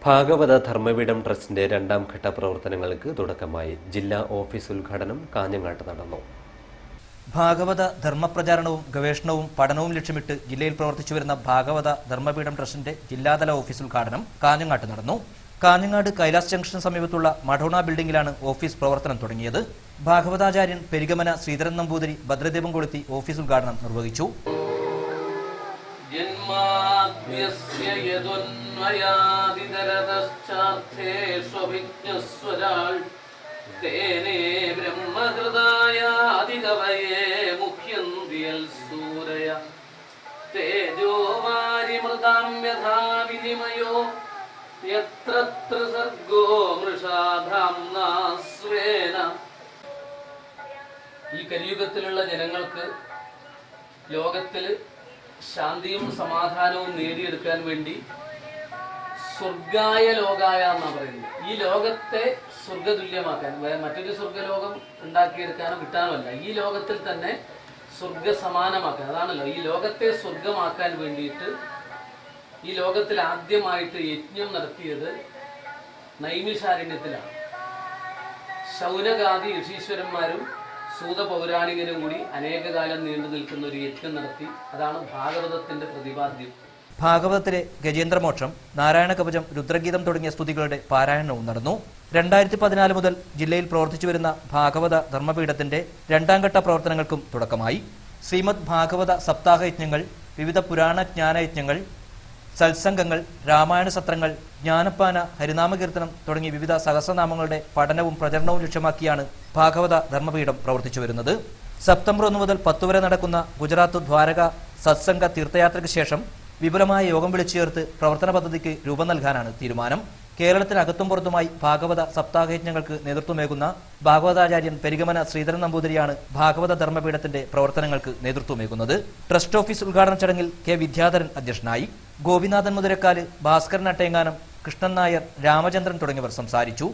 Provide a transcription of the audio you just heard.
ഭാഗവത ധർമ്മപീഠം ട്രസ്റ്റിന്റെ രണ്ടാം ഘട്ട പ്രവർത്തനങ്ങൾക്ക് തുടക്കമായി. ജില്ലാ ഓഫീസ് ഉദ്ഘാടനം കാഞ്ഞങ്ങാട്ട് നടന്നു. ഭാഗവത ധർമ്മപ്രചാരണവും ഗവേഷണവും പഠനവും ലക്ഷ്യമിട്ട് ജില്ലയിൽ പ്രവർത്തിച്ചുവരുന്ന ഭാഗവത ധർമ്മപീഠം ട്രസ്റ്റിന്റെ ജില്ലാതല ഓഫീസ് ഉദ്ഘാടനം കാഞ്ഞങ്ങാട്ട് നടന്നു. കാഞ്ഞങ്ങാട് കൈലാസ് ജംഗ്ഷന് സമീപത്തുള്ള മഠോണ ബിൽഡിംഗിലാണ് ഓഫീസ് പ്രവർത്തനം തുടങ്ങിയത്. ഭാഗവതാചാര്യൻ പെരിഗമന ശ്രീധരൻ നമ്പൂതിരി ഭദ്രദീപം കൊളുത്തി ഓഫീസ് ഉദ്ഘാടനം നിർവഹിച്ചു. ഈ കലിയുഗത്തിലുള്ള ജനങ്ങൾക്ക് ലോകത്തിൽ ശാന്തിയും സമാധാനവും നേടിയെടുക്കാൻ വേണ്ടി സ്വർഗായ ലോകായ എന്നാണ് പറയുന്നത്. ഈ ലോകത്തെ സ്വർഗതുല്യമാക്കാൻ, മറ്റൊരു സ്വർഗലോകം ഉണ്ടാക്കിയെടുക്കാനോ കിട്ടാനോ അല്ല, ഈ ലോകത്തിൽ തന്നെ സ്വർഗസമാനമാക്കാൻ, അതാണല്ലോ ഈ ലോകത്തെ സ്വർഗമാക്കാൻ വേണ്ടിയിട്ട് ഈ ലോകത്തിൽ ആദ്യമായിട്ട് യജ്ഞം നടത്തിയത് നൈമിഷാരണ്യത്തിലാണ്. ശൗനകാദി ഋഷീശ്വരന്മാരും സൂത പൗരാണികനും കൂടി അനേകകാലം നീണ്ടു നിൽക്കുന്ന ഒരു യജ്ഞം നടത്തി. അതാണ് ഭാഗവതത്തിന്റെ പ്രതിപാദ്യം. ഭാഗവതത്തിലെ ഗജേന്ദ്രമോക്ഷം, നാരായണ കവചം, രുദ്രഗീതം തുടങ്ങിയ സ്തുതികളുടെ പാരായണവും നടന്നു. 2014 മുതൽ ജില്ലയിൽ പ്രവർത്തിച്ചുവരുന്ന ഭാഗവത ധർമ്മപീഠത്തിന്റെ രണ്ടാം ഘട്ട പ്രവർത്തനങ്ങൾക്കും തുടക്കമായി. ശ്രീമദ് ഭാഗവത സപ്താഹയജ്ഞങ്ങൾ, വിവിധ പുരാണ ജ്ഞാനയജ്ഞങ്ങൾ, സത്സംഗങ്ങൾ, രാമായണ സത്രങ്ങൾ, ജ്ഞാനപ്പാന, ഹരിനാമകീർത്തനം തുടങ്ങി വിവിധ സഹസ്രനാമങ്ങളുടെ പഠനവും പ്രചരണവും ലക്ഷ്യമാക്കിയാണ് ഭാഗവത ധർമ്മപീഠം പ്രവർത്തിച്ചു വരുന്നത്. സെപ്റ്റംബർ 1 മുതൽ 10 വരെ നടക്കുന്ന ഗുജറാത്ത് ദ്വാരക സത്സംഗ തീർത്ഥയാത്രയ്ക്ക് ശേഷം വിപുലമായ യോഗം വിളിച്ചു ചേർത്ത് പ്രവർത്തന പദ്ധതിക്ക് രൂപം നൽകാനാണ് തീരുമാനം. കേരളത്തിനകത്തും പുറത്തുമായി ഭാഗവത സപ്താഹയജ്ഞങ്ങൾക്ക് നേതൃത്വമേകുന്ന ഭാഗവതാചാര്യൻ പെരിഗമന ശ്രീധരൻ നമ്പൂതിരിയാണ് ഭാഗവത ധർമ്മപീഠത്തിന്റെ പ്രവർത്തനങ്ങൾക്ക് നേതൃത്വമേകുന്നത്. ട്രസ്റ്റ് ഓഫീസ് ഉദ്ഘാടന ചടങ്ങിൽ കെ വിദ്യാധരൻ അധ്യക്ഷനായി. ഗോപിനാഥൻ മുതിരക്കാല്, ഭാസ്കരൻ അട്ടയങ്ങാനം, കൃഷ്ണൻ നായർ, രാമചന്ദ്രൻ തുടങ്ങിയവർ സംസാരിച്ചു.